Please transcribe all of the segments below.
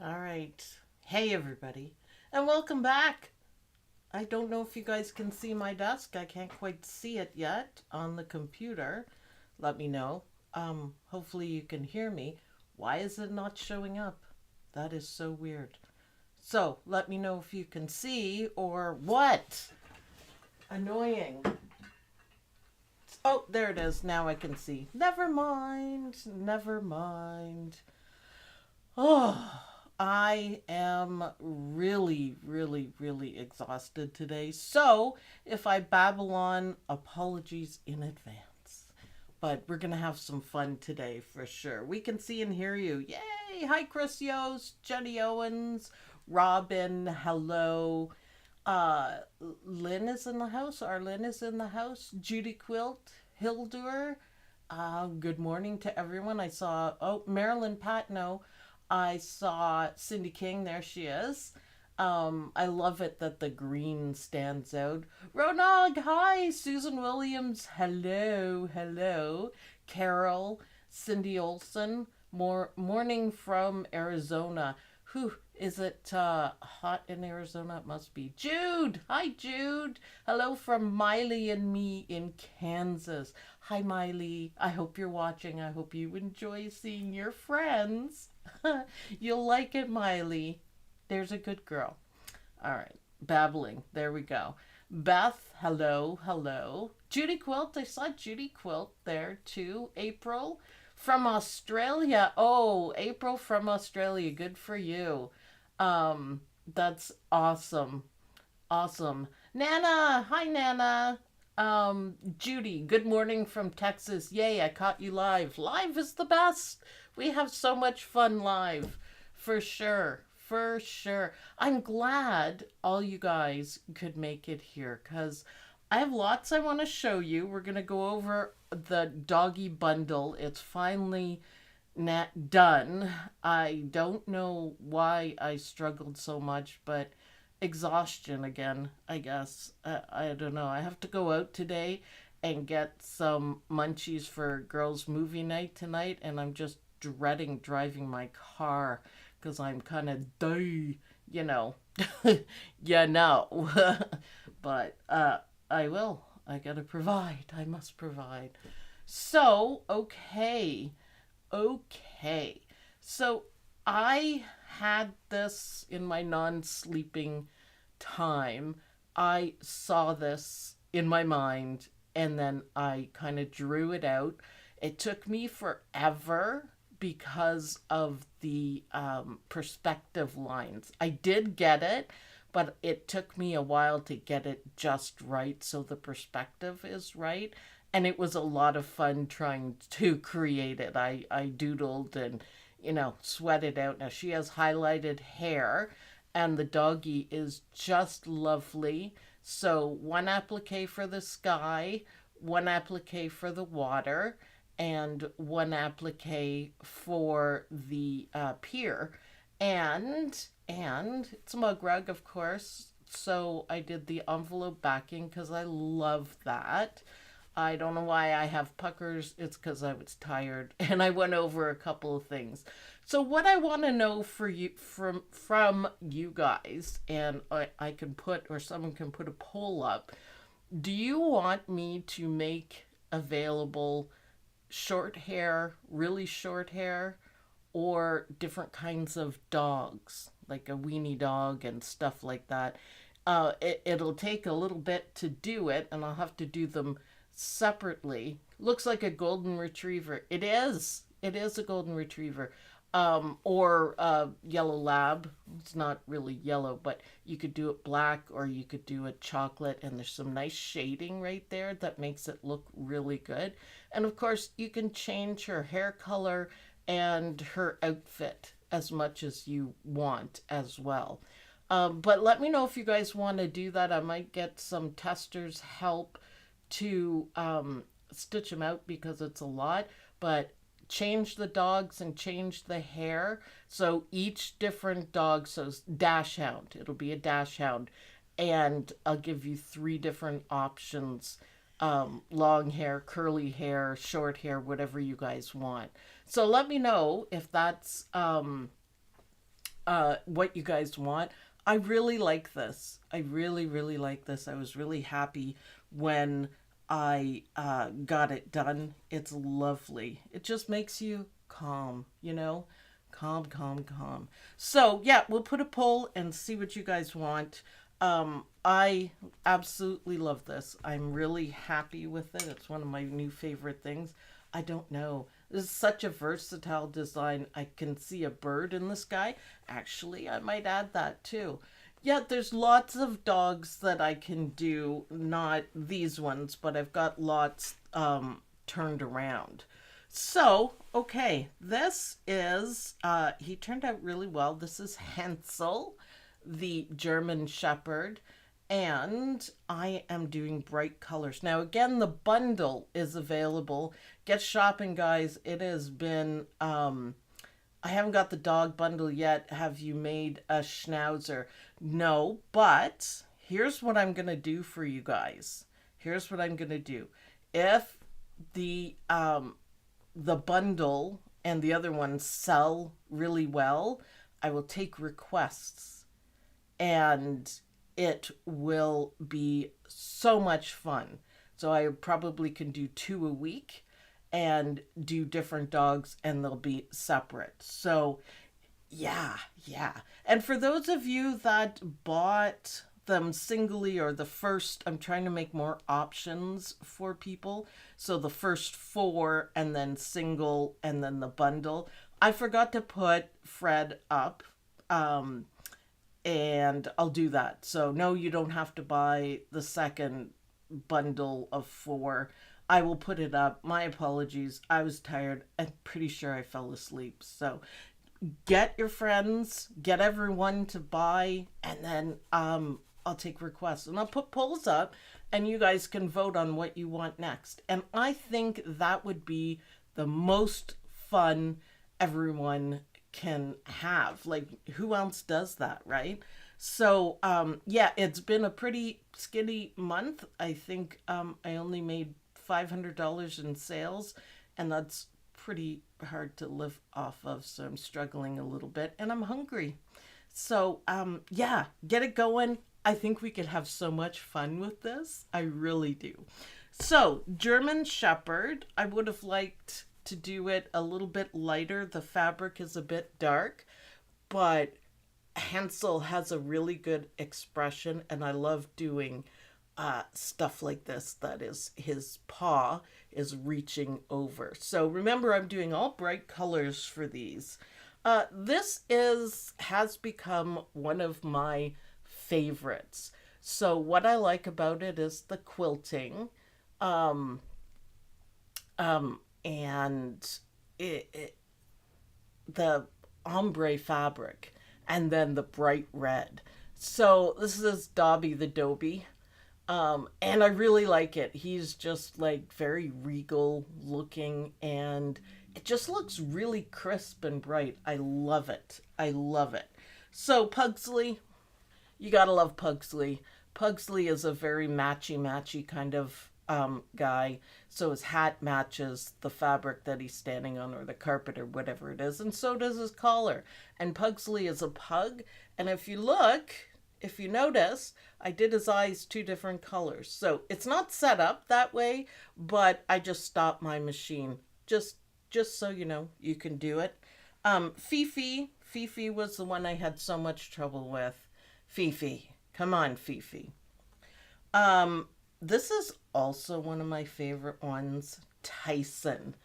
All right. Hey, everybody, and welcome back. I don't know if you guys can see my desk. I can't quite see it yet on the computer. Let me know. Hopefully you can hear me. Why is it not showing up? That is so weird. So, let me know if you can see or what. Annoying. Oh, there it is. Now I can see. Never mind. Never mind. Oh, I am really, really, really exhausted today. So if I babble on, apologies in advance. But we're going to have some fun today for sure. We can see and hear you. Yay! Hi, Chris Yost, Jenny Owens, Robin, hello. Uh, Lynn is in the house. Arlene is in the house. Judy Quilt, Hildur. Good morning to everyone. I saw, Marilyn Patno. I saw Cindy King. There she is. I love it that the green stands out. Ronald, hi. Susan Williams, hello, hello. Carol, Cindy Olson, morning from Arizona. Whew, is it hot in Arizona? It must be. Jude, hi Jude. Hello from Miley and me in Kansas. Hi Miley. I hope you're watching. I hope you enjoy seeing your friends. You'll like it, Miley. There's a good girl. All right, babbling. There we go. Beth, hello, hello. Judy Quilt, I saw Judy Quilt there too. April from Australia. Oh, April from Australia. Good for you. That's awesome. Awesome. Nana, hi Nana. Judy, good morning from Texas. Yay, I caught you live. Live is the best. We have so much fun live. For sure. For sure. I'm glad all you guys could make it here because I have lots I want to show you. We're going to go over the doggy bundle. It's finally done. I don't know why I struggled so much, but exhaustion again, I guess. I don't know. I have to go out today and get some munchies for girls' movie night tonight, and I'm just dreading driving my car because I'm kind of you know, you know. But I will. I gotta provide. I must provide. So, okay. Okay. So I had this in my non sleeping time. I saw this in my mind and then I kind of drew it out. It took me forever because of the perspective lines. I did get it, but it took me a while to get it just right so the perspective is right. And it was a lot of fun trying to create it. I doodled and, sweated out. Now she has highlighted hair and the doggy is just lovely. So one applique for the sky, one applique for the water, and one applique for the pier. And it's a mug rug, of course. So I did the envelope backing because I love that. I don't know why I have puckers. It's because I was tired and I went over a couple of things. So what I want to know for you from you guys, and I can put or someone can put a poll up. Do you want me to make available short hair, really short hair, or different kinds of dogs, like a weenie dog and stuff like that? It'll take a little bit to do it, and I'll have to do them separately. Looks like a golden retriever. It is. It is a golden retriever. Or yellow lab. It's not really yellow, but you could do it black or you could do it chocolate, and there's some nice shading right there that makes it look really good. And of course, you can change her hair color and her outfit as much as you want as well. But let me know if you guys want to do that. I might get some testers help to stitch them out because it's a lot, but change the dogs and change the hair. So each different dog, so dash hound, it'll be a dash hound, and I'll give you three different options: long hair, curly hair, short hair, whatever you guys want. So let me know if that's what you guys want. I really like this. I really, really like this. I was really happy when I got it done. It's lovely. It just makes you calm, you know? Calm, calm, calm. So, yeah, we'll put a poll and see what you guys want. I absolutely love this. I'm really happy with it. It's one of my new favorite things. I don't know. This is such a versatile design. I can see a bird in the sky. Actually, I might add that too. Yeah, there's lots of dogs that I can do, not these ones, but I've got lots turned around. So, okay, this is, he turned out really well. This is Hansel, the German Shepherd, and I am doing bright colors. Now, again, the bundle is available. Get shopping, guys. It has been, I haven't got the dog bundle yet. Have you made a schnauzer? No, but here's what I'm going to do for you guys. Here's what I'm going to do. If the bundle and the other ones sell really well, I will take requests and it will be so much fun. So I probably can do 2 a week and do different dogs and they'll be separate. So yeah, yeah. And for those of you that bought them singly or the first, I'm trying to make more options for people. So the first 4 and then single and then the bundle. I forgot to put Fred up. And I'll do that. So no, you don't have to buy the second bundle of 4. I will put it up. My apologies. I was tired. I'm pretty sure I fell asleep. So get your friends, get everyone to buy, and then I'll take requests and I'll put polls up and you guys can vote on what you want next. And I think that would be the most fun everyone can have. Like, who else does that, right? So yeah, it's been a pretty skinny month. I think I only made $500 in sales, and that's pretty hard to live off of, so I'm struggling a little bit and I'm hungry. So yeah, get it going. I think we could have so much fun with this. I really do. So German Shepherd, I would have liked to do it a little bit lighter. The fabric is a bit dark, but Hansel has a really good expression, and I love doing stuff like this, that is his paw is reaching over. So remember, I'm doing all bright colors for these. This has become one of my favorites. So what I like about it is the quilting. And the ombre fabric, and then the bright red. So this is Dobby the Dobie. And I really like it. He's just like very regal looking, and it just looks really crisp and bright. I love it. I love it. So Pugsley, you gotta love Pugsley. Pugsley is a very matchy kind of guy. So his hat matches the fabric that he's standing on, or the carpet, or whatever it is, and so does his collar. And Pugsley is a pug, and if you notice, I did his eyes 2 different colors. So it's not set up that way, but I just stopped my machine just so you know you can do it. Fifi was the one I had so much trouble with. Fifi, come on, Fifi. This is also one of my favorite ones, Tyson.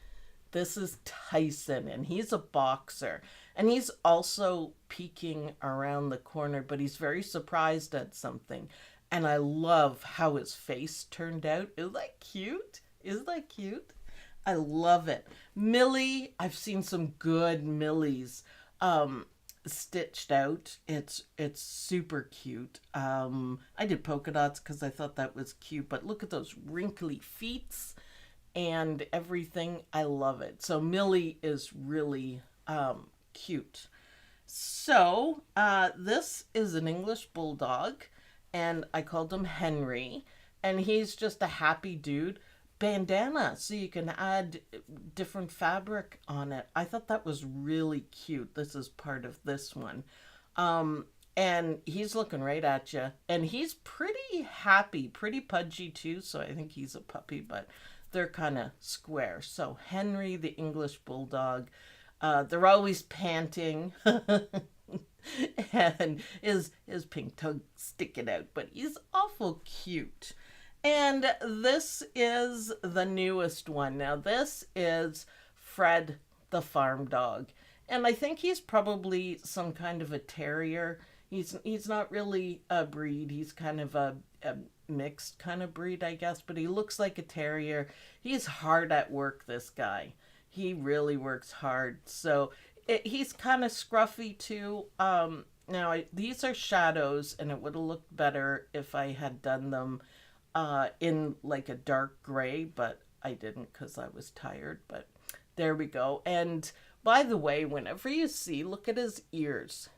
This is Tyson, and he's a boxer, and he's also peeking around the corner, but he's very surprised at something. And I love how his face turned out. Isn't that cute? Isn't that cute? I love it. Millie, I've seen some good Millies stitched out. It's super cute. I did polka dots because I thought that was cute, but look at those wrinkly feet and everything. I love it. So Millie is really cute. So this is an English bulldog, and I called him Henry, and he's just a happy dude. bandana so you can add different fabric on it. I thought that was really cute. This is part of this one. And he's looking right at you, and he's pretty happy, pretty pudgy too, so I think he's a puppy, but they're kind of square. So Henry the English Bulldog, they're always panting and his pink tongue sticking out, but he's awful cute. And this is the newest one. Now this is Fred the farm dog, and I think he's probably some kind of a terrier. He's not really a breed. He's kind of a mixed kind of breed, I guess, but he looks like a terrier. He's hard at work, this guy. He really works hard. So he's kind of scruffy too. Now, these are shadows, and it would have looked better if I had done them in like a dark gray, but I didn't because I was tired. But there we go. And by the way, whenever you see, look at his ears.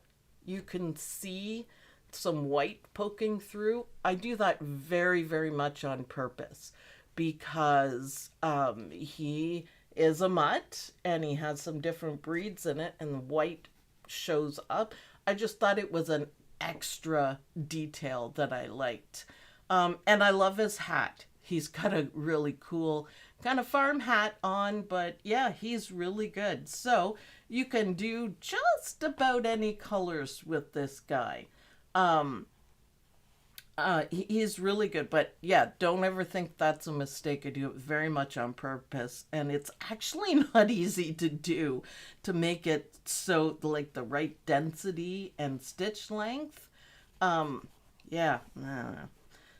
You can see some white poking through. I do that very, very much on purpose because he is a mutt and he has some different breeds in it, and the white shows up. I just thought it was an extra detail that I liked. And I love his hat. He's got a really cool kind of farm hat on, but yeah, he's really good. So you can do just about any colors with this guy. He's really good, but yeah, don't ever think that's a mistake. I do it very much on purpose, and it's actually not easy to do, to make it so like the right density and stitch length. Yeah, I don't know.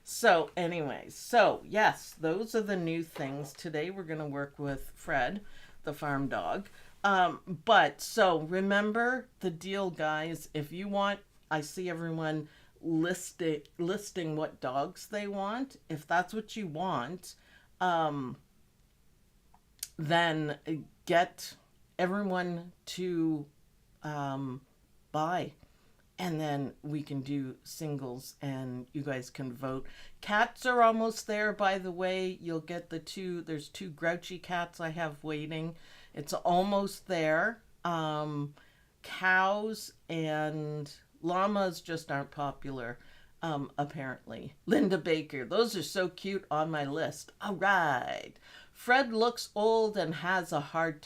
So anyway, so yes, those are the new things. Today we're going to work with Fred, the farm dog. But so remember the deal, guys. If you want, I see everyone listing what dogs they want. If that's what you want, then get everyone to buy. And then we can do singles and you guys can vote. Cats are almost there, by the way. You'll get there's two grouchy cats I have waiting. It's almost there. Cows and llamas just aren't popular, apparently. Linda Baker, those are so cute on my list. All right. Fred looks old and has a hard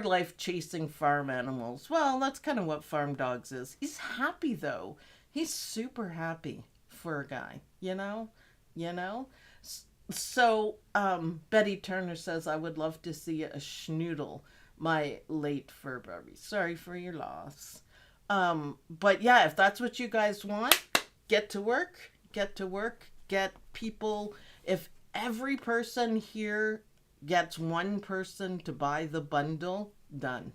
life chasing farm animals. Well, that's kind of what farm dogs is. He's happy though. He's super happy for a guy, you know? So, Betty Turner says, I would love to see a schnoodle, my late fur Barbie. Sorry for your loss. But yeah, if that's what you guys want, get to work, get people. If every person here gets one person to buy the bundle, done.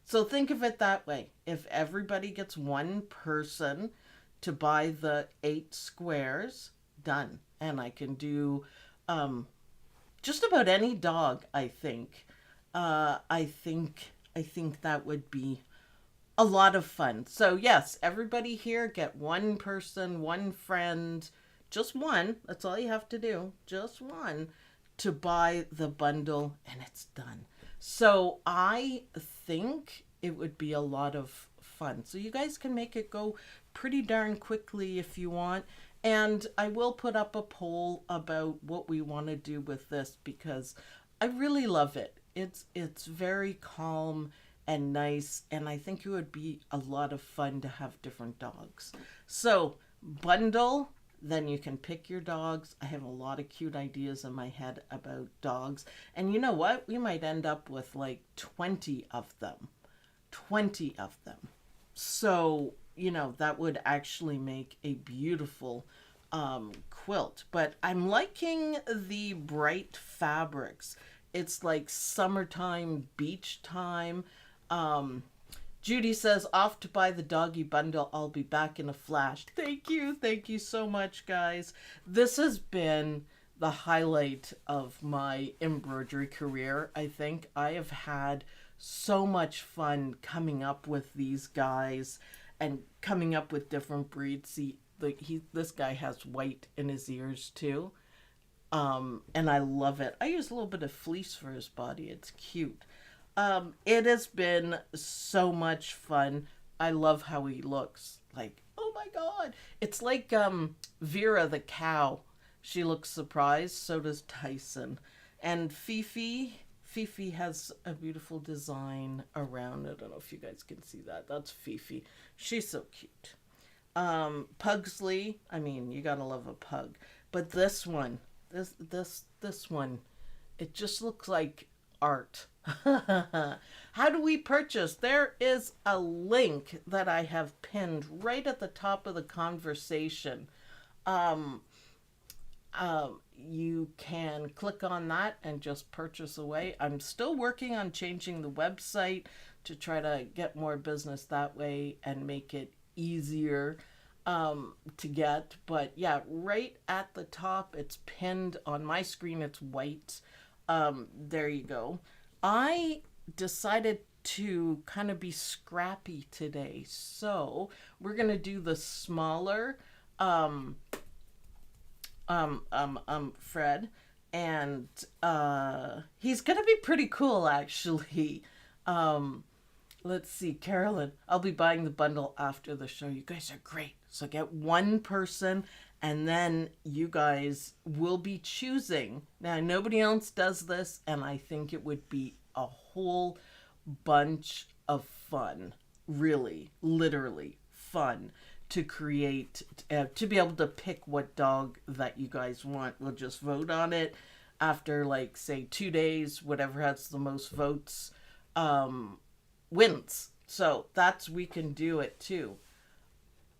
So think of it that way. If everybody gets one person to buy the 8 squares, done. And I can do just about any dog, I think. I think that would be a lot of fun. So yes, everybody here get one person, one friend, just one. That's all you have to do. Just one to buy the bundle, and it's done. So I think it would be a lot of fun. So you guys can make it go pretty darn quickly if you want. And I will put up a poll about what we want to do with this because I really love it. It's very calm and nice, and I think it would be a lot of fun to have different dogs. So bundle, then you can pick your dogs. I have a lot of cute ideas in my head about dogs. And you know what? We might end up with like 20 of them. 20 of them. So, that would actually make a beautiful quilt. But I'm liking the bright fabrics. It's like summertime, beach time. Judy says, off to buy the doggy bundle. I'll be back in a flash. Thank you. Thank you so much, guys. This has been the highlight of my embroidery career, I think. I have had so much fun coming up with these guys and coming up with different breeds. See, this guy has white in his ears too. And I love it. I use a little bit of fleece for his body. It's cute. It has been so much fun. I love how he looks. Like, oh my God. It's like Vera the cow. She looks surprised. So does Tyson. And Fifi has a beautiful design around it. I don't know if you guys can see that. That's Fifi. She's so cute. Pugsley, I mean, you gotta love a pug. But this one, this one, it just looks like art. How do we purchase? There is a link that I have pinned right at the top of the conversation. Um, you can click on that and just purchase away. I'm still working on changing the website to try to get more business that way and make it easier to get. But yeah, right at the top, it's pinned on my screen. It's white. There you go. I decided to kind of be scrappy today. So we're going to do the smaller Fred, and he's gonna be pretty cool actually. Let's see, Carolyn, I'll be buying the bundle after the show. You guys are great, so get one person and then you guys will be choosing. Now nobody else does this, and I think it would be a whole bunch of fun, really, literally fun, to create, to be able to pick what dog that you guys want. We'll just vote on it after, like, say 2 days. Whatever has the most votes wins. So that's, we can do it too.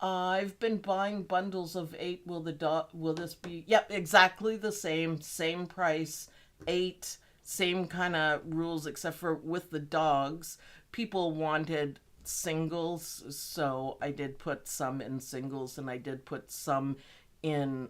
I've been buying bundles of 8. Will this be, yep, exactly the same price, 8, same kind of rules, except for with the dogs, people wanted singles, so I did put some in singles, and I did put some in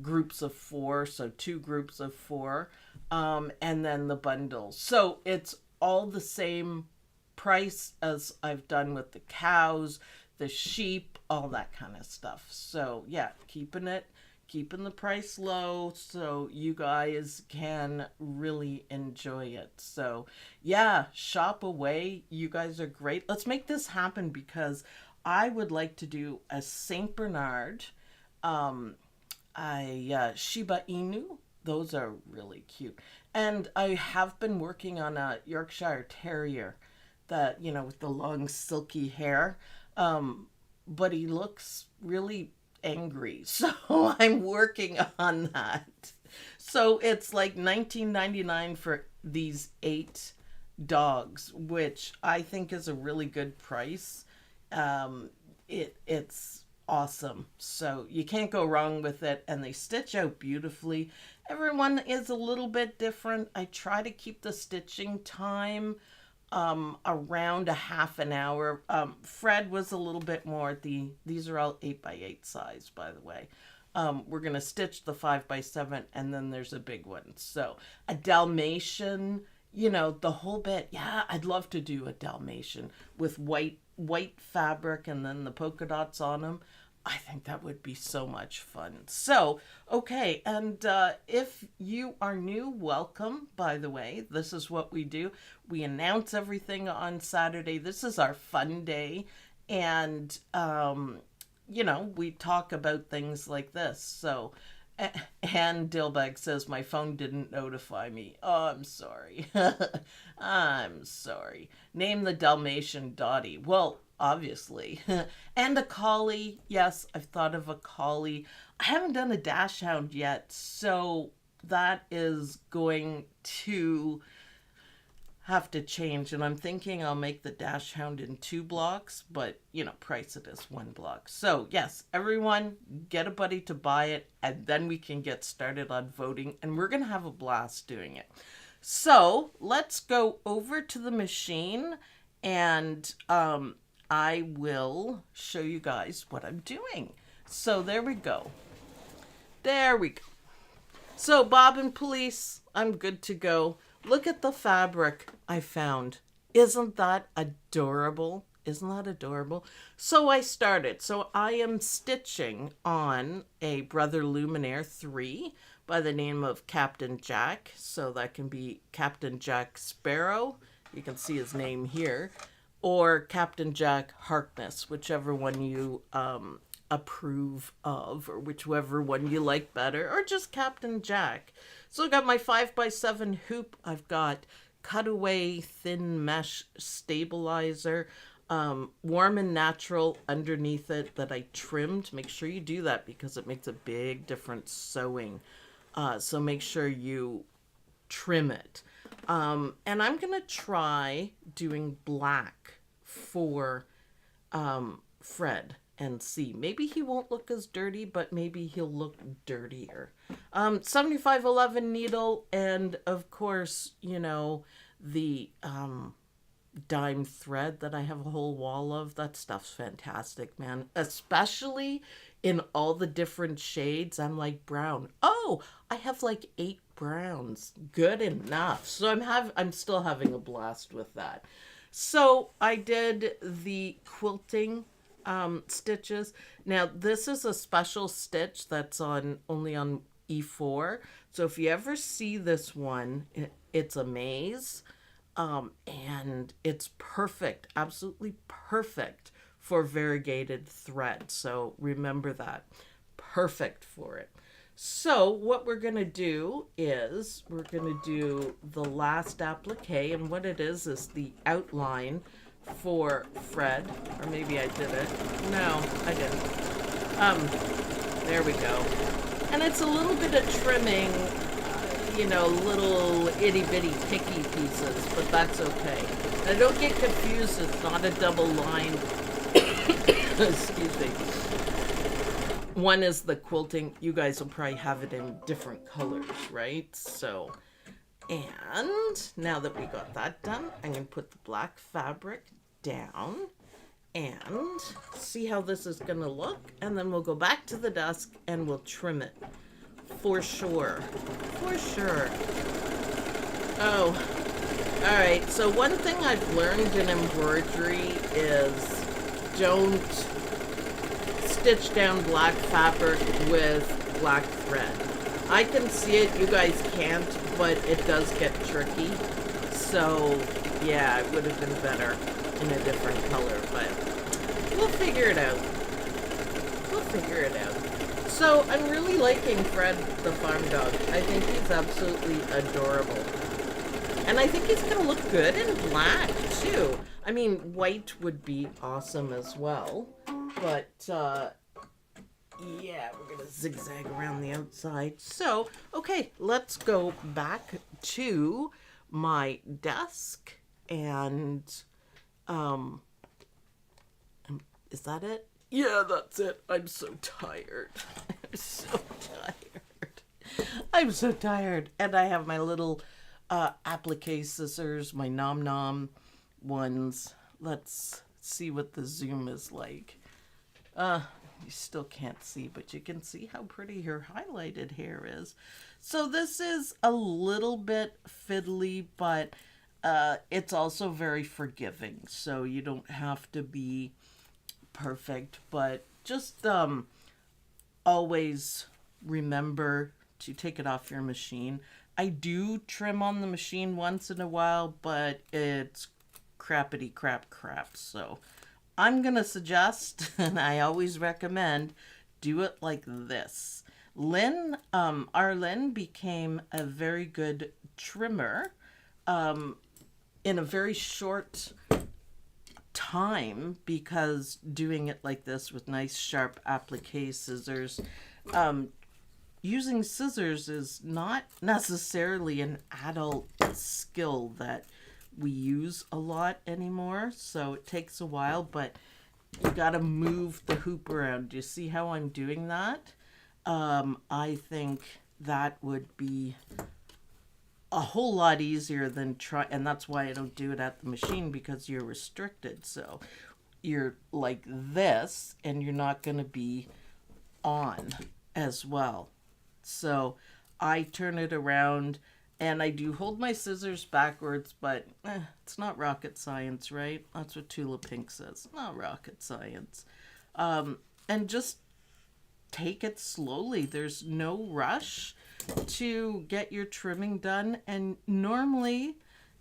groups of 4, so 2 groups of 4, and then the bundles. So it's all the same price as I've done with the cows, the sheep, all that kind of stuff. So yeah, keeping the price low so you guys can really enjoy it. So yeah, shop away. You guys are great. Let's make this happen, because I would like to do a Saint Bernard, Shiba Inu. Those are really cute. And I have been working on a Yorkshire Terrier that, with the long silky hair. But he looks really angry, so I'm working on that. So it's like $19.99 for these 8 dogs, which I think is a really good price. It's awesome, so you can't go wrong with it, and they stitch out beautifully. Everyone is a little bit different. I try to keep the stitching time around a half an hour. Fred was a little bit more. These are all 8x8 size, by the way. We're gonna stitch the 5x7, and then there's a big one. So a Dalmatian, the whole bit. Yeah, I'd love to do a Dalmatian with white fabric and then the polka dots on them. I think that would be so much fun. So, okay, and if you are new, welcome, by the way. This is what we do. We announce everything on Saturday. This is our fun day, and, we talk about things like this. So, and Dillbag says, my phone didn't notify me. Oh, I'm sorry. I'm sorry. Name the Dalmatian Dottie. Well, obviously. And a collie. Yes, I've thought of a collie. I haven't done a dachshund yet, so that is going to have to change. And I'm thinking I'll make the dachshund in 2 blocks, but, price it as 1 block. So, yes, everyone, get a buddy to buy it, and then we can get started on voting, and we're going to have a blast doing it. So, let's go over to the machine, and I will show you guys what I'm doing. So there we go. There we go. So Bobbin Police, I'm good to go. Look at the fabric I found. Isn't that adorable? Isn't that adorable? So I started. So I am stitching on a Brother Luminaire 3 by the name of Captain Jack. So that can be Captain Jack Sparrow. You can see his name here. Or Captain Jack Harkness, whichever one you approve of, or whichever one you like better, or just Captain Jack. So I got my 5x7 hoop. I've got cutaway thin mesh stabilizer, warm and natural underneath it that I trimmed. Make sure you do that because it makes a big difference sewing. So make sure you trim it. And I'm going to try doing black for Fred and see. Maybe he won't look as dirty, but maybe he'll look dirtier. 7511 needle, and of course, you know, the dime thread that I have a whole wall of. That stuff's fantastic, man. Especially in all the different shades. I'm like, brown. Oh, I have like 8 browns. Good enough. So I'm still having a blast with that. So I did the quilting stitches. Now this is a special stitch that's only on E4. So if you ever see this one, it's a maze, and it's perfect, absolutely perfect for variegated thread. So remember that, perfect for it. So what we're going to do is we're going to do the last applique, and what it is the outline for Fred, or maybe I did it. No, I didn't. There we go. And it's a little bit of trimming, you know, little itty bitty picky pieces, but that's okay. Now don't get confused, it's not a double line. Excuse me. One is the quilting. You guys will probably have it in different colors, right? So, and now that we got that done, I'm going to put the black fabric down and see how this is going to look. And then we'll go back to the desk and we'll trim it. For sure. For sure. Oh, all right. So one thing I've learned in embroidery is don't stitch down black fabric with black thread. I can see it, you guys can't, but it does get tricky. So yeah, it would have been better in a different color, but we'll figure it out. We'll figure it out. So I'm really liking Fred the farm dog. I think he's absolutely adorable. And I think he's gonna look good in black too. I mean, white would be awesome as well. But, yeah, we're going to zigzag around the outside. So, okay, let's go back to my desk. And, is that it? Yeah, that's it. I'm so tired. I'm so tired. I'm so tired. And I have my little applique scissors, my nom nom ones. Let's see what the zoom is like. You still can't see, but you can see how pretty her highlighted hair is. So this is a little bit fiddly, but it's also very forgiving. So you don't have to be perfect, but just always remember to take it off your machine. I do trim on the machine once in a while, but it's crappity crap. So I'm going to suggest, and I always recommend, do it like this. Our Lynn became a very good trimmer in a very short time, because doing it like this with nice sharp applique scissors, using scissors is not necessarily an adult skill that we use a lot anymore, so it takes a while, but you gotta move the hoop around. Do you see how I'm doing that? I think that would be a whole lot easier than and that's why I don't do it at the machine, because you're restricted. So you're like this, and you're not gonna be on as well. So I turn it around, and I do hold my scissors backwards, but it's not rocket science, right? That's what Tula Pink says. Not rocket science. And just take it slowly. There's no rush. to get your trimming done. And normally,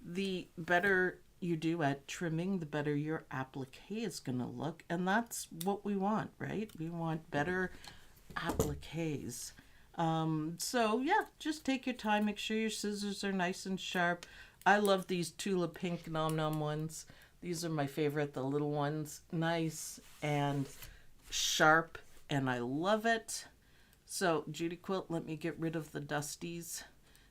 the better you do at trimming, the better your applique is going to look. And that's what we want, right? We want better appliques. So yeah, just take your time. Make sure your scissors are nice and sharp. I love these Tula Pink Nom Nom ones. These are my favorite, the little ones. Nice and sharp, and I love it. So Judy Quilt, let me get rid of the dusties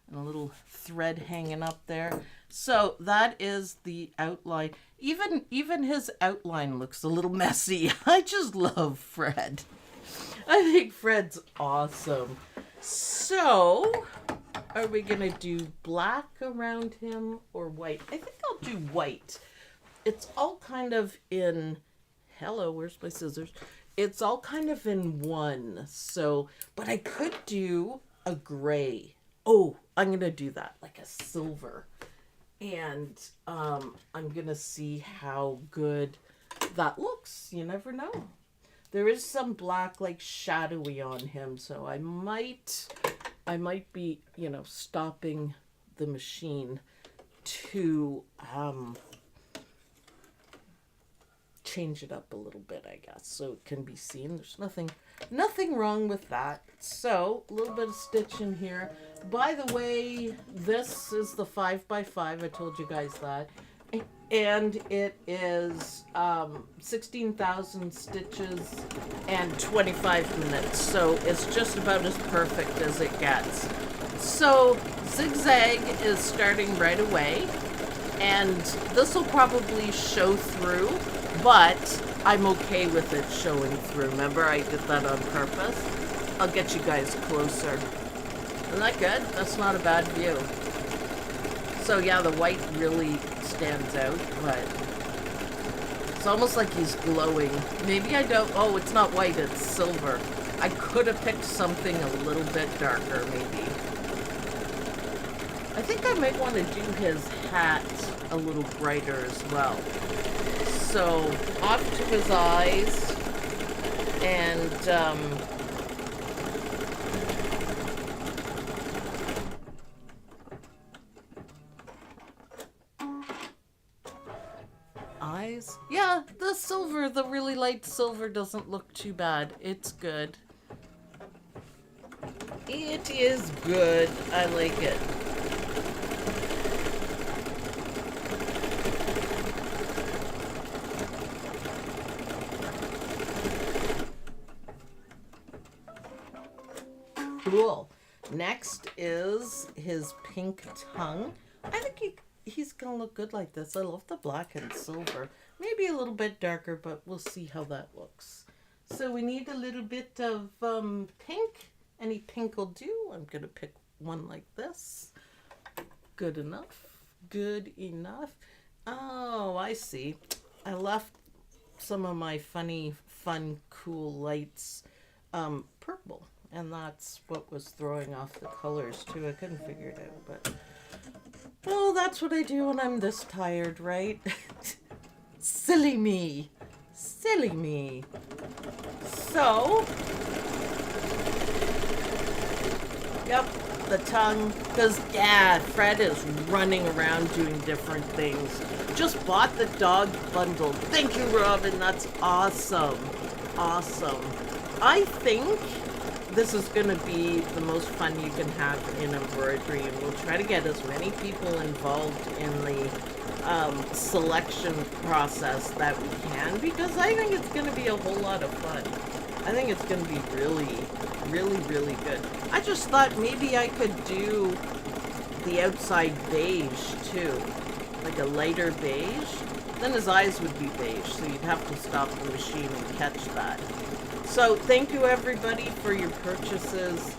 and a little thread hanging up there. So that is the outline. Even his outline looks a little messy. I just love Fred. I think Fred's awesome. So, are we gonna do black around him or white? I think I'll do white. It's all kind of in, hello, where's my scissors? It's all kind of in one. So, but I could do a gray. Oh, I'm gonna do that, like a silver. And I'm gonna see how good that looks. You never know. There is some black, like, shadowy on him, so I might be, stopping the machine to change it up a little bit, I guess, so it can be seen. There's nothing wrong with that. So a little bit of stitch in here. By the way, this is the 5x5. I told you guys that. And it is 16,000 stitches and 25 minutes. So it's just about as perfect as it gets. So zigzag is starting right away. And this will probably show through, but I'm okay with it showing through. Remember, I did that on purpose. I'll get you guys closer. Isn't that good? That's not a bad view. So yeah, the white really stands out, but it's almost like he's glowing. Maybe I don't, oh, it's not white, it's silver. I could have picked something a little bit darker, maybe. I think I might want to do his hat a little brighter as well. So off to his eyes, and eyes. Yeah, the silver, the really light silver doesn't look too bad. It's good. It is good. I like it. Cool. Next is his pink tongue. I think he's gonna look good like this. I love the black and silver. Maybe a little bit darker, but we'll see how that looks. So we need a little bit of pink. Any pink will do. I'm gonna pick one like this. Good enough. Good enough. Oh, I see. I left some of my fun, cool lights purple. And that's what was throwing off the colors too. I couldn't figure it out, but oh, that's what I do when I'm this tired, right? Silly me. Silly me. So, yep, the tongue. Because, yeah, Fred is running around doing different things. Just bought the dog bundle. Thank you, Robin. That's awesome. Awesome. I think this is going to be the most fun you can have in embroidery, and we'll try to get as many people involved in the selection process that we can, because I think it's going to be a whole lot of fun. I think it's going to be really, really, really good. I just thought maybe I could do the outside beige too, like a lighter beige. Then his eyes would be beige, so you'd have to stop the machine and catch that. So thank you everybody for your purchases.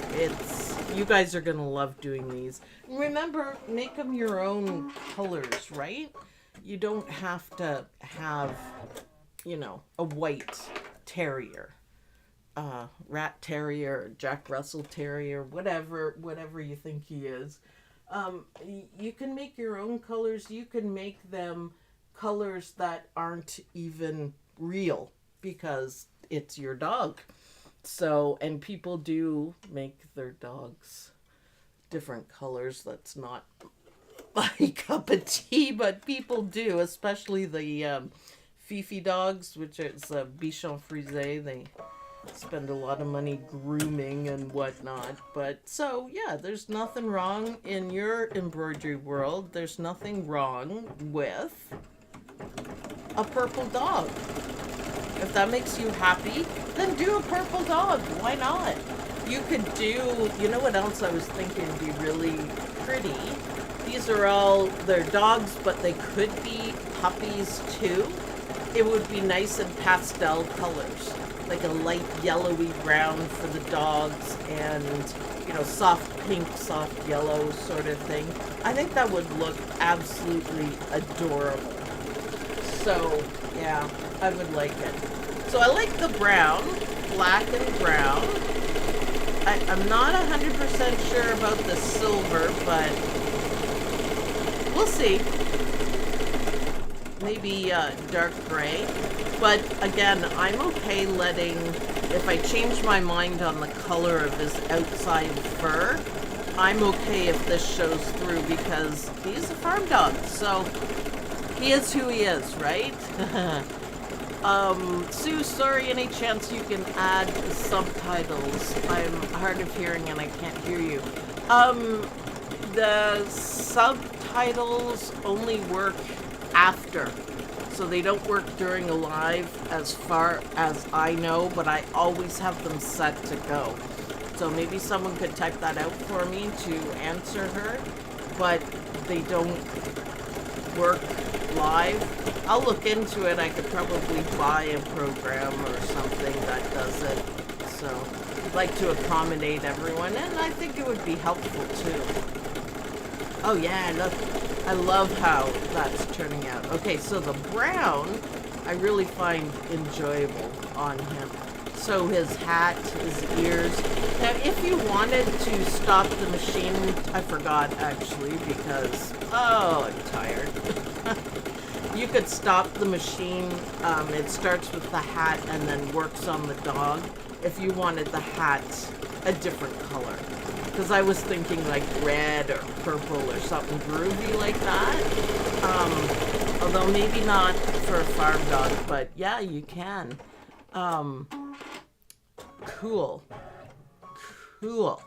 You guys are going to love doing these. Remember, make them your own colors, right? You don't have to have, a white terrier, rat terrier, Jack Russell terrier, whatever you think he is. You can make your own colors. You can make them colors that aren't even real, because it's your dog. So, and people do make their dogs different colors. That's not my cup of tea, but people do, especially the Fifi dogs, which is Bichon Frise. They spend a lot of money grooming and whatnot. But so, yeah, there's nothing wrong in your embroidery world. There's nothing wrong with a purple dog. If that makes you happy, then do a purple dog. Why not? You could do, you know what else I was thinking would be really pretty? These are all, they're dogs, but they could be puppies too. It would be nice in pastel colors, like a light yellowy brown for the dogs and, you know, soft pink, soft yellow sort of thing. I think that would look absolutely adorable. So, yeah, I would like it. So I like the brown, black and brown. I'm not 100% sure about the silver, but we'll see. Maybe dark gray. But again, I'm okay letting, if I change my mind on the color of his outside fur, I'm okay if this shows through because he's a farm dog. So he is who he is, right? Sue, sorry, any chance you can add subtitles? I'm hard of hearing and I can't hear you. The subtitles only work after. So they don't work during a live as far as I know, but I always have them set to go. So maybe someone could type that out for me to answer her, but they don't work live. I'll look into it. I could probably buy a program or something that does it. So I'd like to accommodate everyone, and I think it would be helpful too. Oh yeah, look, I love how that's turning out. Okay, so the brown I really find enjoyable on him. So his hat, his ears. Now if you wanted to stop the machine, I forgot actually because, oh, I'm tired. You could stop the machine. It starts with the hat and then works on the dog if you wanted the hat a different color. Because I was thinking like red or purple or something groovy like that. Although maybe not for a farm dog, but yeah, you can. Cool. Cool.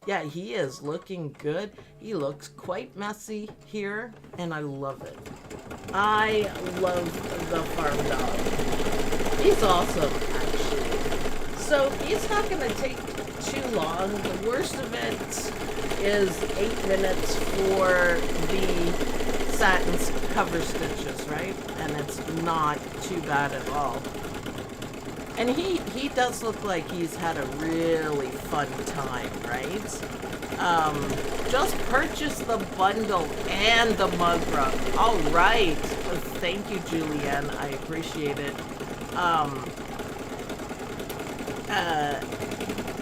Yeah, he is looking good. He looks quite messy here, and I love it. I love the farm dog. He's awesome, actually. So he's not going to take too long. The worst of it is 8 minutes for the satin cover stitches, right? And it's not too bad at all. And he does look like he's had a really fun time, right? Just purchase the bundle and the mug rug. All right. Thank you, Julianne. I appreciate it.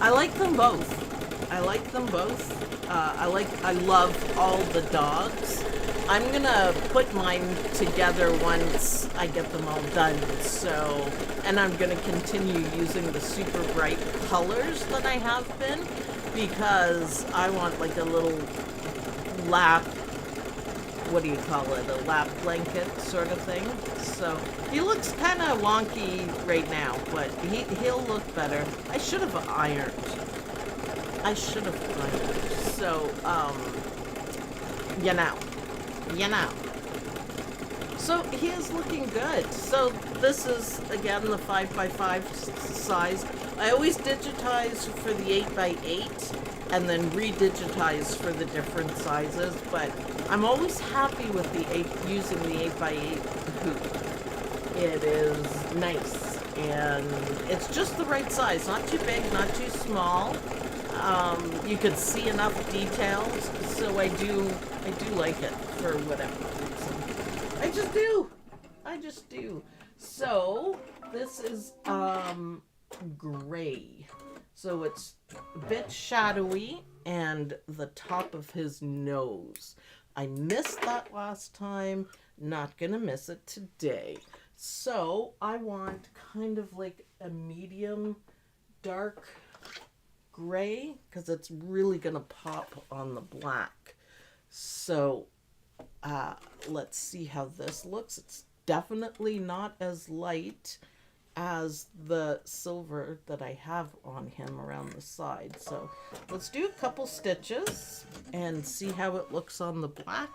I like them both. I like them both. I love all the dogs. I'm gonna put mine together once I get them all done. So, and I'm gonna continue using the super bright colors that I have been because I want like a little lap, what do you call it? A lap blanket sort of thing. So he looks kind of wonky right now, but he'll look better. I should have ironed. So, you know. So he is looking good. So this is, again, the 5x5 size. I always digitize for the 8x8 and then redigitize for the different sizes, but I'm always happy with the using the 8x8 hoop. It is nice, and it's just the right size. Not too big, not too small. You can see enough details, so I do like it for whatever reason. I just do. So this is gray. So it's a bit shadowy and the top of his nose. I missed that last time. Not gonna miss it today. So I want kind of like a medium dark gray because it's really gonna pop on the black. So let's see how this looks. It's definitely not as light as the silver that I have on him around the side. So let's do a couple stitches and see how it looks on the black.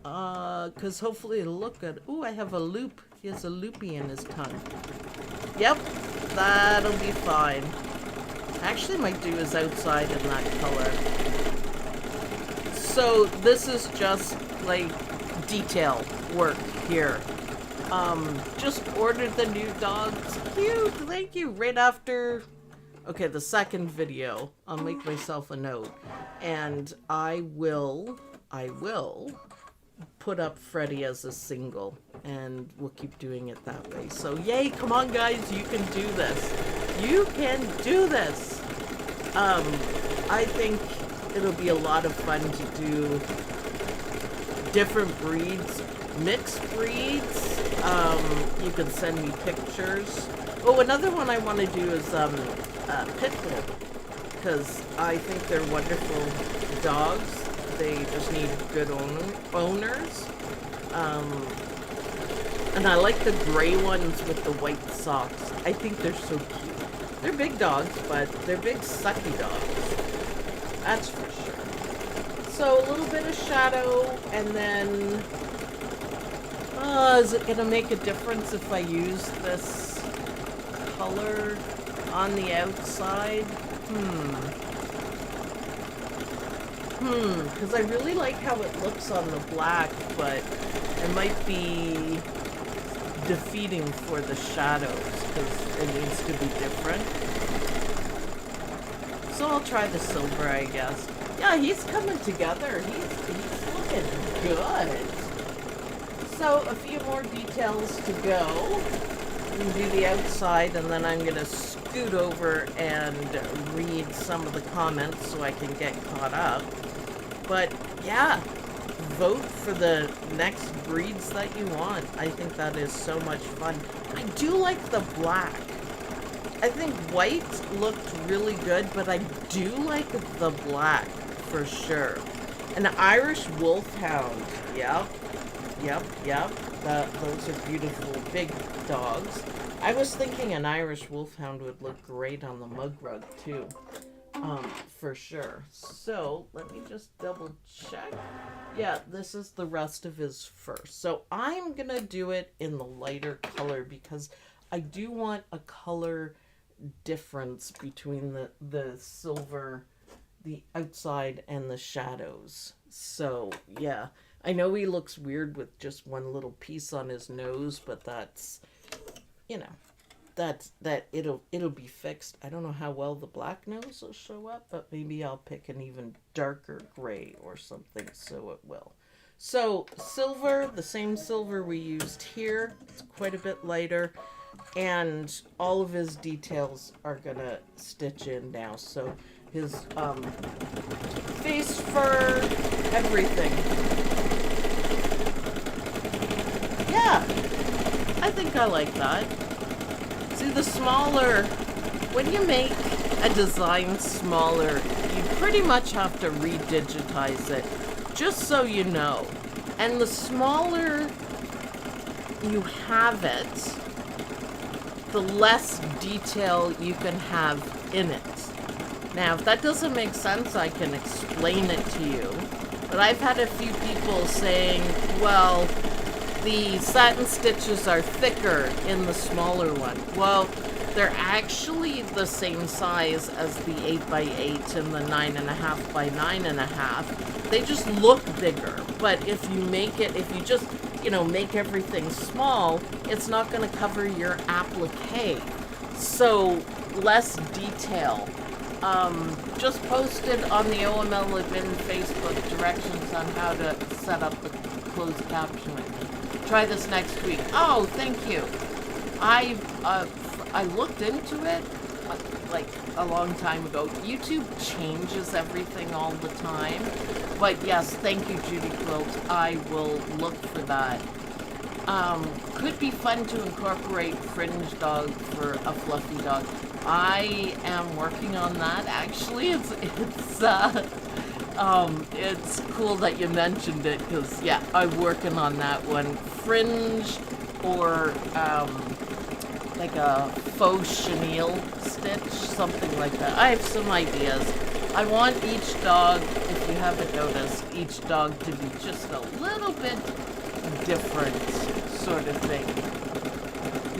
Because hopefully it'll look good. Oh, I have a loop. He has a loopy in his tongue. Yep, that'll be fine. Actually might do his outside in that color. So this is just like detail work here. Just ordered the new dogs. Cute, thank you. Right after, okay, the second video, I'll make myself a note. And I will put up Freddie as a single, and we'll keep doing it that way. So yay, come on guys, you can do this. You can do this. I think it'll be a lot of fun to do different breeds, mixed breeds. You can send me pictures. Oh, another one I want to do is pit bull, because I think they're wonderful dogs. They just need good owners. And I like the gray ones with the white socks. I think they're so cute. They're big dogs, but they're big sucky dogs. That's for sure. So a little bit of shadow, and then is it gonna make a difference if I use this color on the outside? Because I really like how it looks on the black, but it might be defeating for the shadows because it needs to be different. So I'll try the silver, I guess. Yeah, he's coming together. He's looking good. So a few more details to go. And do the outside, and then I'm gonna scoot over and read some of the comments so I can get caught up. But yeah, vote for the next breeds that you want. I think that is so much fun. I do like the black. I think white looked really good, but I do like the black for sure. An Irish Wolfhound. Yep. Those are beautiful big dogs. I was thinking an Irish Wolfhound would look great on the mug rug too. For sure. So let me just double check. Yeah, this is the rest of his fur. So I'm gonna do it in the lighter color because I do want a color difference between the silver, the outside, and the shadows. So yeah, I know he looks weird with just one little piece on his nose, but that's, you know, it'll be fixed. I don't know how well the black nose will show up, but maybe I'll pick an even darker gray or something so it will. So silver, the same silver we used here. It's quite a bit lighter, and all of his details are gonna stitch in now. So his face fur, everything. Yeah, I think I like that. See, the smaller, when you make a design smaller, you pretty much have to redigitize it, just so you know. And the smaller you have it, the less detail you can have in it. Now, if that doesn't make sense, I can explain it to you. But I've had a few people saying, well, the satin stitches are thicker in the smaller one. Well, they're actually the same size as the 8x8 and the 9.5 by 9.5. They just look bigger. But if you make it, if you just, you know, make everything small, it's not going to cover your applique. So less detail. Just posted on the OML Admin Facebook directions on how to set up the closed captioning. Try this next week. Oh, thank you. I looked into it like a long time ago. YouTube changes everything all the time. But yes, thank you, Judy Quilt. I will look for that. Could be fun to incorporate fringe dog for a fluffy dog. I am working on that. Actually, it's cool that you mentioned it, because yeah, I'm working on that one. Fringe or like a faux chenille stitch, something like that. I have some ideas. I want each dog, if you haven't noticed, each dog to be just a little bit different sort of thing.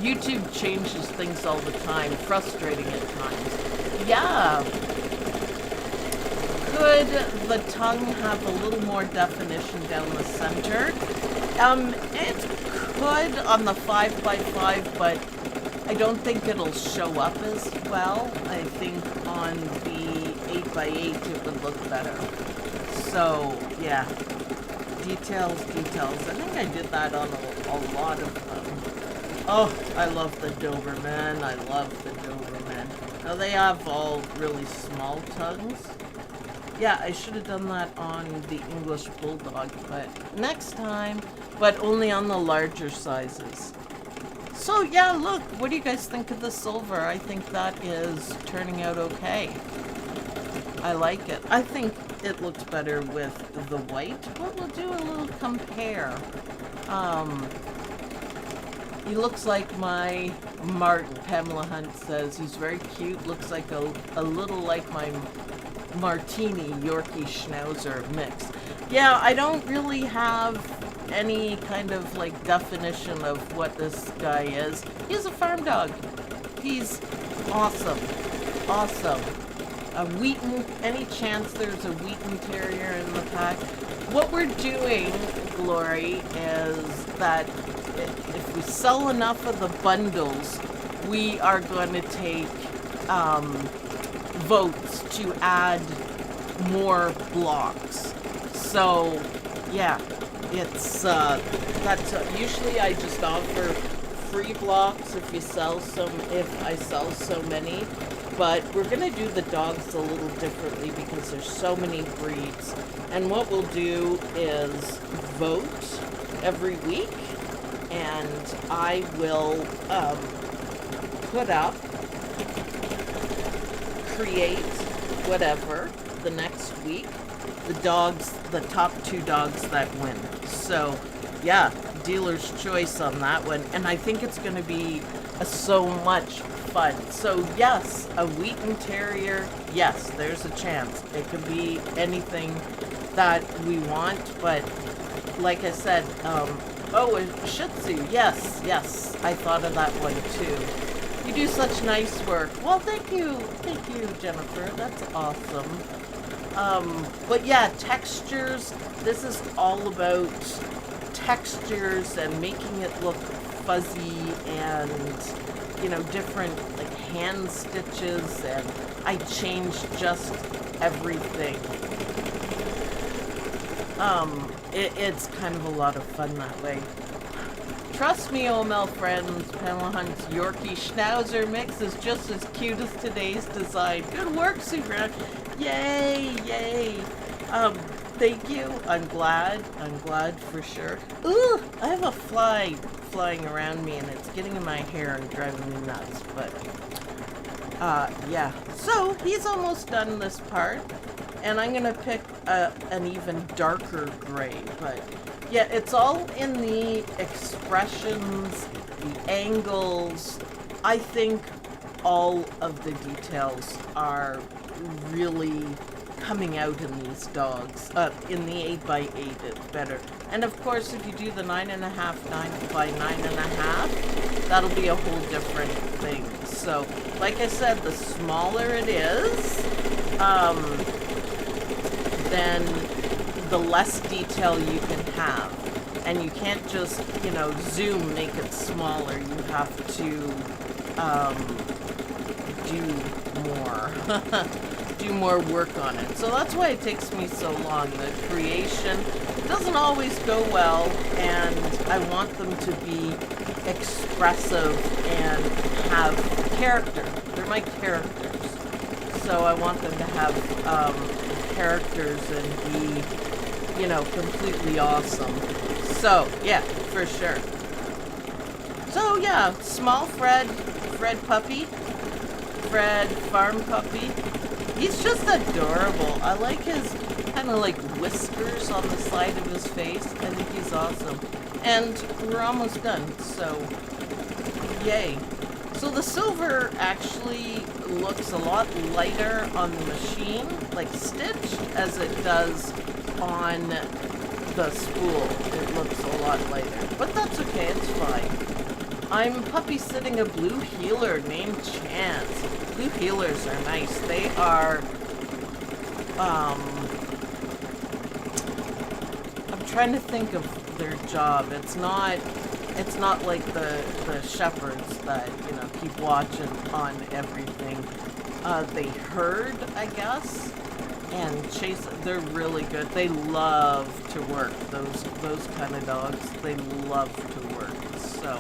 YouTube changes things all the time, frustrating at times. Yeah. Could the tongue have a little more definition down the center? It could on the 5x5, but I don't think it'll show up as well. I think on the 8x8 it would look better. So, yeah. Details. I think I did that on a lot of them. Oh, I love the Doberman. I love the Doberman. Now, they have all really small tongues. Yeah, I should have done that on the English Bulldog, but next time. But only on the larger sizes. So, yeah, look. What do you guys think of the silver? I think that is turning out okay. I like it. I think it looks better with the white, but we'll do a little compare. He looks like my Martin. Pamela Hunt says he's very cute. Looks like a little like my Martini Yorkie Schnauzer mix. Yeah, I don't really have any kind of like definition of what this guy is. He's a farm dog. He's awesome. Awesome. A Wheaton, any chance there's a Wheaton Terrier in the pack? What we're doing, Glory, is that if we sell enough of the bundles, we are going to take votes to add more blocks. So, yeah, it's that's usually I just offer free blocks if I sell so many. But we're going to do the dogs a little differently because there's so many breeds. And what we'll do is vote every week, and I will put up, create, whatever, the next week, the top 2 dogs that win. So, yeah, dealer's choice on that one. And I think it's going to be so much fun. So yes, a Wheaton Terrier, yes, there's a chance. It could be anything that we want, but like I said, oh, a Shih Tzu, yes, I thought of that one too. You do such nice work. Well, thank you, Jennifer, that's awesome. But yeah, textures, this is all about textures and making it look fuzzy and, you know, different like hand stitches, and I changed just everything. It's kind of a lot of fun that way. Trust me, OML friends, Pamela Hunt's Yorkie Schnauzer mix is just as cute as today's design. Good work, Sue. Yay. Thank you. I'm glad for sure. Ooh, I have a fly flying around me and it's getting in my hair and driving me nuts, but yeah. So he's almost done this part, and I'm gonna pick an even darker gray, but yeah, it's all in the expressions, the angles. I think all of the details are really coming out in these dogs. In the 8x8 it's better. And of course, if you do the 9.5, 9x9.5, that'll be a whole different thing. So, like I said, the smaller it is, then the less detail you can have. And you can't just, you know, zoom, make it smaller. You have to do more work on it. So that's why it takes me so long. The creation doesn't always go well, and I want them to be expressive and have character. They're my characters. So I want them to have characters and be, you know, completely awesome. So, yeah, for sure. So yeah, small Fred puppy, Fred farm puppy. He's just adorable. I like his kind of like whiskers on the side of his face. I think he's awesome. And we're almost done, so yay. So the silver actually looks a lot lighter on the machine, like stitched, as it does on the spool. It looks a lot lighter, but that's okay, it's fine. I'm puppy sitting a blue heeler named Chance. Blue heelers are nice. They are, I'm trying to think of their job. It's not like the shepherds that, you know, keep watching on everything. They herd, I guess, and chase. They're really good. They love to work. Those kind of dogs. They love to work. So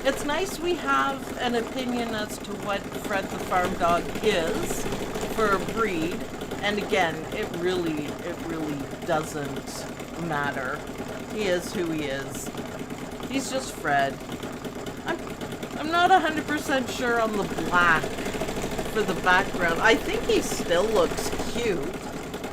it's nice we have an opinion as to what Fred the farm dog is for a breed. And again, it really doesn't matter. He is who he is. He's just Fred. I'm not 100% sure on the black for the background. I think he still looks cute.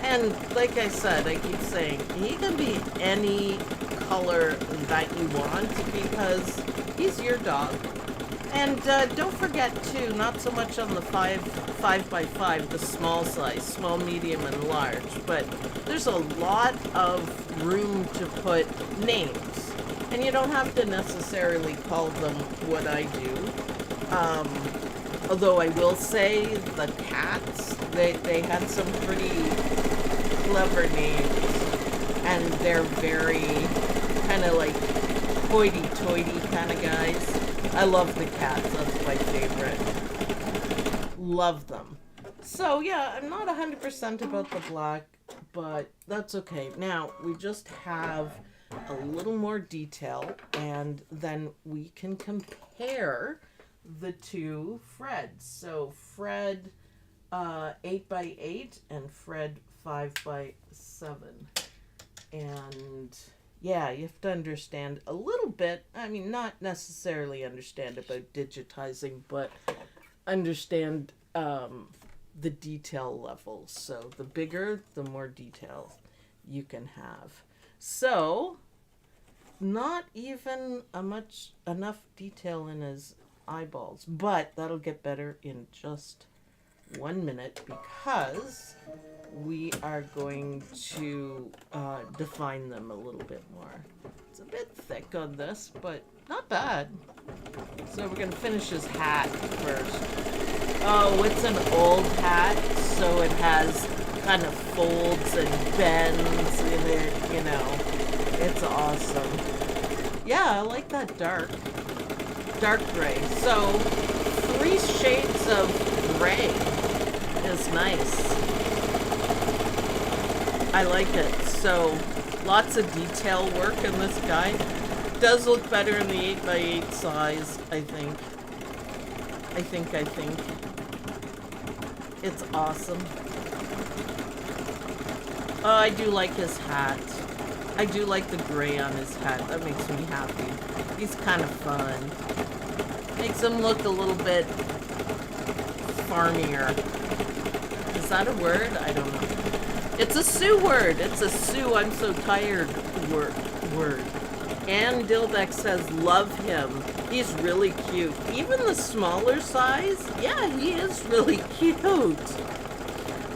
And like I said, I keep saying, he can be any color that you want because he's your dog. And don't forget too, not so much on the 5x5, the small size, small, medium, and large, but there's a lot of room to put names. And you don't have to necessarily call them what I do. Although I will say the cats, they had some pretty clever names. And they're very kind of like hoity-toity kind of guys. I love the cats. That's my favorite. Love them. So yeah, I'm not 100% about the black, but that's okay. Now, we just have a little more detail, and then we can compare the two Freds. So Fred 8x8 and Fred 5x7. And yeah, you have to understand a little bit. I mean, not necessarily understand about digitizing, but understand the detail levels. So the bigger, the more detail you can have. So not even enough detail in his eyeballs, but that'll get better in just 1 minute because we are going to define them a little bit more. It's a bit thick on this, but not bad. So we're going to finish his hat first. Oh, it's an old hat, so it has kind of folds and bends in it, you know. It's awesome. Yeah, I like that dark gray. So 3 shades of gray is nice. I like it. So lots of detail work in this guy. Does look better in the 8x8 size, I think. I think. It's awesome. Oh, I do like his hat. I do like the gray on his hat. That makes me happy. He's kind of fun. Makes him look a little bit farmier. Is that a word? I don't know. It's a Sioux word. It's a Sioux I'm so tired word. Ann Dilbeck says, love him. He's really cute. Even the smaller size, yeah, he is really cute.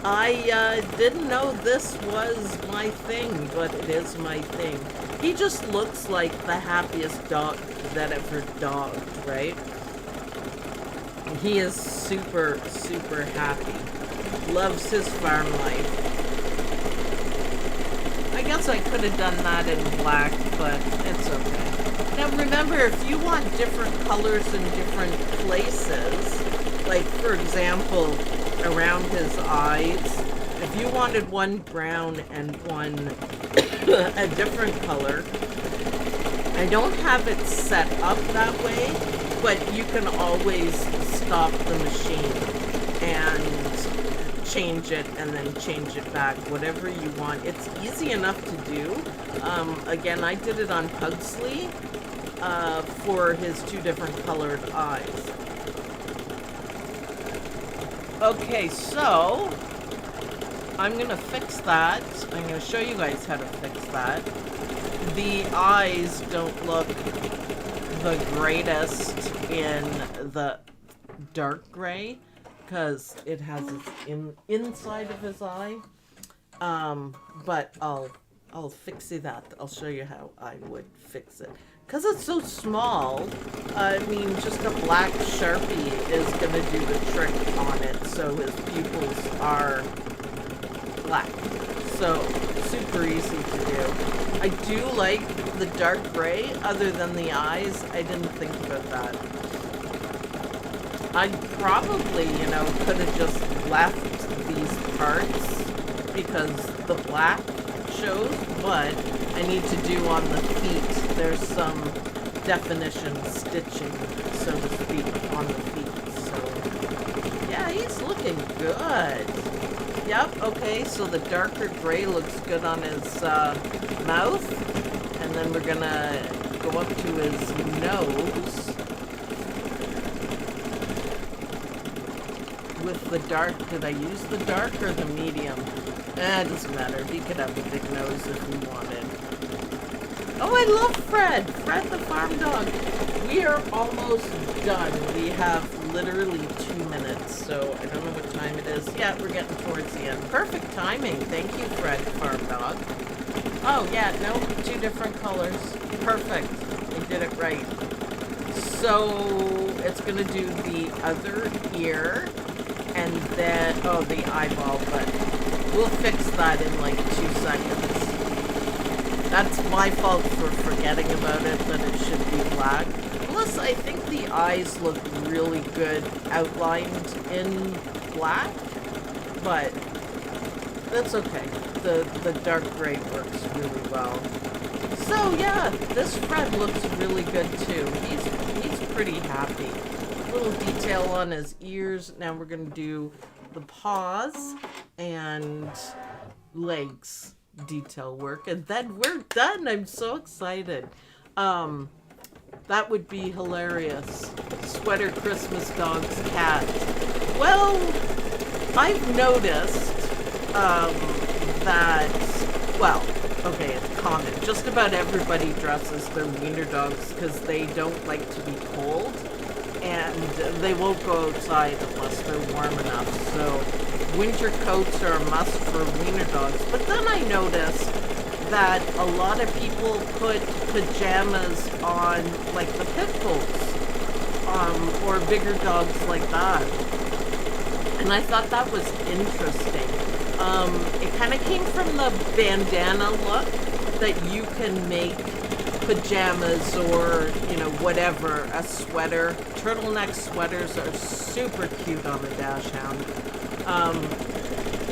I didn't know this was my thing, but it is my thing. He just looks like the happiest dog that ever dogged, right? He is super, super happy. Loves his farm life. I guess I could have done that in black, but it's okay. Now remember, if you want different colors in different places, like for example, around his eyes, if you wanted one brown and one a different color, I don't have it set up that way, but you can always stop the machine and change it and then change it back, whatever you want. It's easy enough to do. Again, I did it on Pugsley, for his two different colored eyes. Okay, so I'm going to fix that. I'm going to show you guys how to fix that. The eyes don't look the greatest in the dark gray because it has its inside of his eye. But I'll fix that. I'll show you how I would fix it. Because it's so small, I mean, just a black Sharpie is going to do the trick on it, so his pupils are black. So, super easy to do. I do like the dark gray, other than the eyes. I didn't think about that. I probably, you know, could have just left these parts because the black shows, but I need to do on the feet. There's some definition stitching, so to speak, on the feet. So, yeah, he's looking good. Yep, okay, so the darker gray looks good on his mouth. And then we're gonna go up to his nose with the dark. Did I use the dark or the medium? It doesn't matter. He could have a big nose if he wanted. Oh, I love Fred! Fred the farm dog. We are almost done. We have literally 2 minutes, so I don't know what time it is. Yeah, we're getting towards the end. Perfect timing. Thank you, Fred the farm dog. Oh, yeah, no, 2 different colors. Perfect. I did it right. So, it's going to do the other ear, and then, oh, the eyeball, but we'll fix that in like 2 seconds. That's my fault for forgetting about it, that it should be black. Plus, I think the eyes look really good outlined in black, but that's okay. The dark gray works really well. So yeah, this Fred looks really good too. He's pretty happy. Little detail on his ears. Now we're gonna do the paws and legs detail work, and then we're done. I'm so excited. That would be hilarious. Sweater Christmas dog's cat. Well, I've noticed that, well, okay, it's common. Just about everybody dresses their wiener dogs because they don't like to be cold, and they won't go outside unless they're warm enough. So winter coats are a must for wiener dogs. But then I noticed that a lot of people put pajamas on, like the pit bulls, or bigger dogs like that. And I thought that was interesting. It kind of came from the bandana look, that you can make pajamas or, you know, whatever, a sweater. Turtleneck sweaters are super cute on the Dachshund.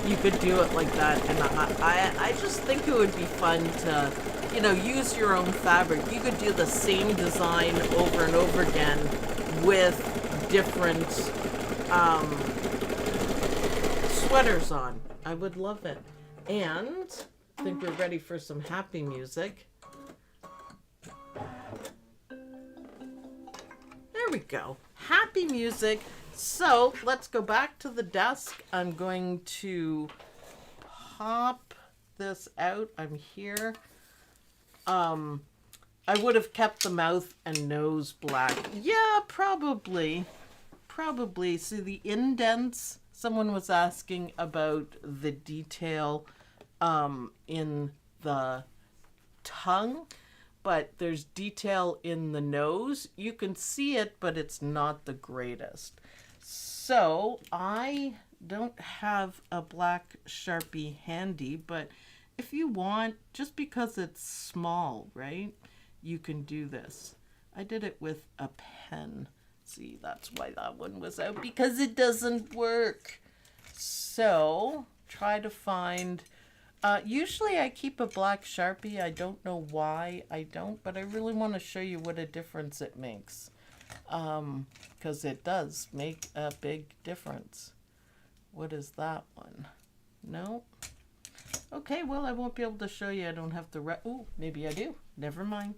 You could do it like that, and I just think it would be fun to, you know, use your own fabric. You could do the same design over and over again with different sweaters on. I would love it. And I think we're ready for some happy music. There we go. Happy music. So let's go back to the desk. I'm going to pop this out. I'm here. I would have kept the mouth and nose black. Yeah, probably. Probably. See the indents. Someone was asking about the detail in the tongue, but there's detail in the nose. You can see it, but it's not the greatest. So I don't have a black Sharpie handy, but if you want, just because it's small, right, you can do this. I did it with a pen. See, that's why that one was out, because it doesn't work. So try to find, usually I keep a black Sharpie. I don't know why I don't, but I really want to show you what a difference it makes. Because it does make a big difference. What is that one? No. Okay, well, I won't be able to show you. I don't have the ooh, maybe I do. Never mind.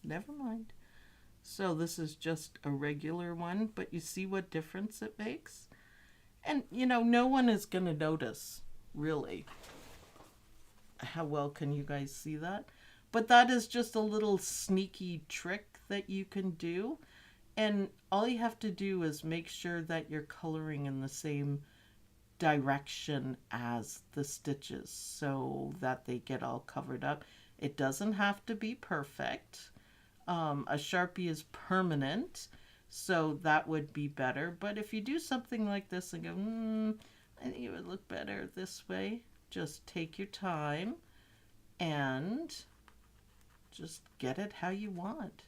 Never mind. So this is just a regular one, but you see what difference it makes? And, you know, no one is going to notice, really. How well can you guys see that? But that is just a little sneaky trick that you can do. And all you have to do is make sure that you're coloring in the same direction as the stitches so that they get all covered up. It doesn't have to be perfect. A Sharpie is permanent, so that would be better. But if you do something like this and go, I think it would look better this way, just take your time and just get it how you want.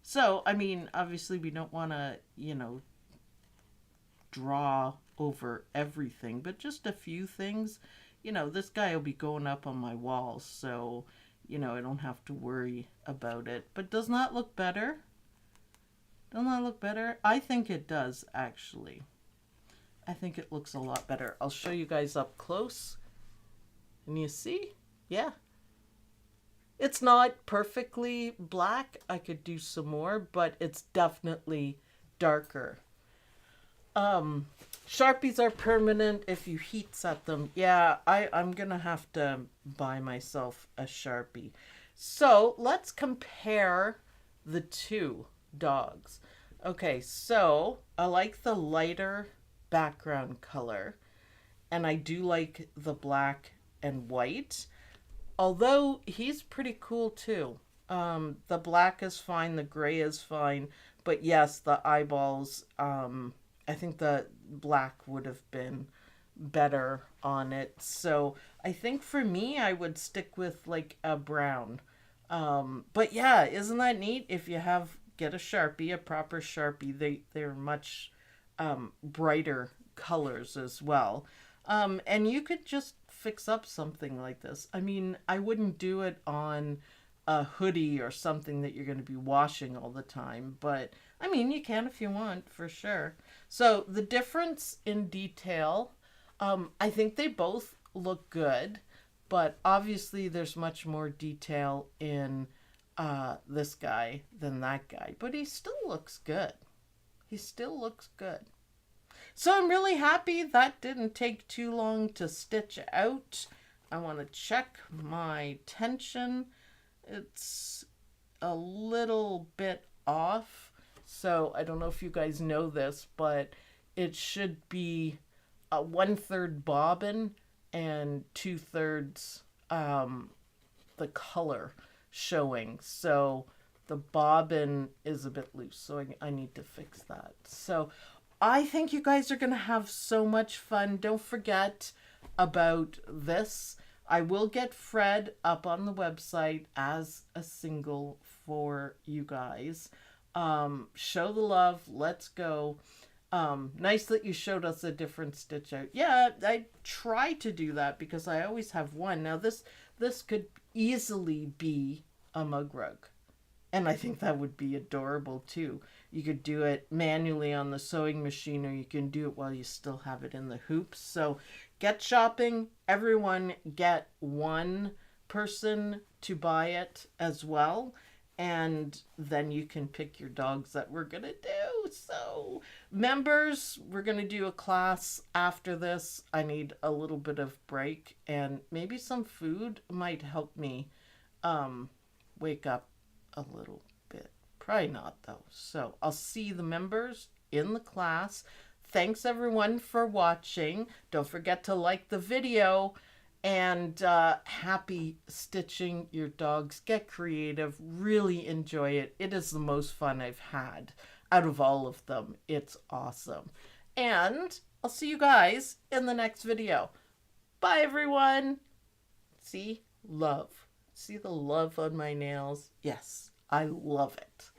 So, I mean, obviously we don't want to, you know, draw over everything, but just a few things. You know, this guy will be going up on my walls, so, you know, I don't have to worry about it. But does not look better? Does not look better? I think it does, actually. I think it looks a lot better. I'll show you guys up close. And you see? Yeah. It's not perfectly black. I could do some more, but it's definitely darker. Sharpies are permanent if you heat set them. Yeah, I'm going to have to buy myself a Sharpie. So let's compare the two dogs. Okay, so I like the lighter background color, and I do like the black and white. Although he's pretty cool too. The black is fine, the gray is fine, but yes, the eyeballs, I think the black would have been better on it. So I think for me, I would stick with like a brown. But yeah, isn't that neat? If you get a Sharpie, a proper Sharpie, they're much brighter colors as well. And you could just fix up something like this. I mean, I wouldn't do it on a hoodie or something that you're going to be washing all the time, but I mean, you can if you want, for sure. So the difference in detail, I think they both look good, but obviously there's much more detail in this guy than that guy, but he still looks good. He still looks good. So I'm really happy that didn't take too long to stitch out. I want to check my tension. It's a little bit off. So I don't know if you guys know this, but it should be a 1/3 bobbin and 2/3 the color showing. So the bobbin is a bit loose, so I need to fix that. So I think you guys are going to have so much fun. Don't forget about this. I will get Fred up on the website as a single for you guys. Show the love. Let's go. Nice that you showed us a different stitch out. Yeah, I try to do that because I always have one. Now this could easily be a mug rug. And I think that would be adorable too. You could do it manually on the sewing machine, or you can do it while you still have it in the hoops. So get shopping. Everyone get one person to buy it as well. And then you can pick your dogs that we're going to do. So members, we're going to do a class after this. I need a little bit of break, and maybe some food might help me wake up a little bit. Probably not though. So I'll see the members in the class. Thanks everyone for watching. Don't forget to like the video, and happy stitching your dogs. Get creative. Really enjoy it. It is the most fun I've had out of all of them. It's awesome. And I'll see you guys in the next video. Bye everyone. See? Love. See the love on my nails? Yes, I love it.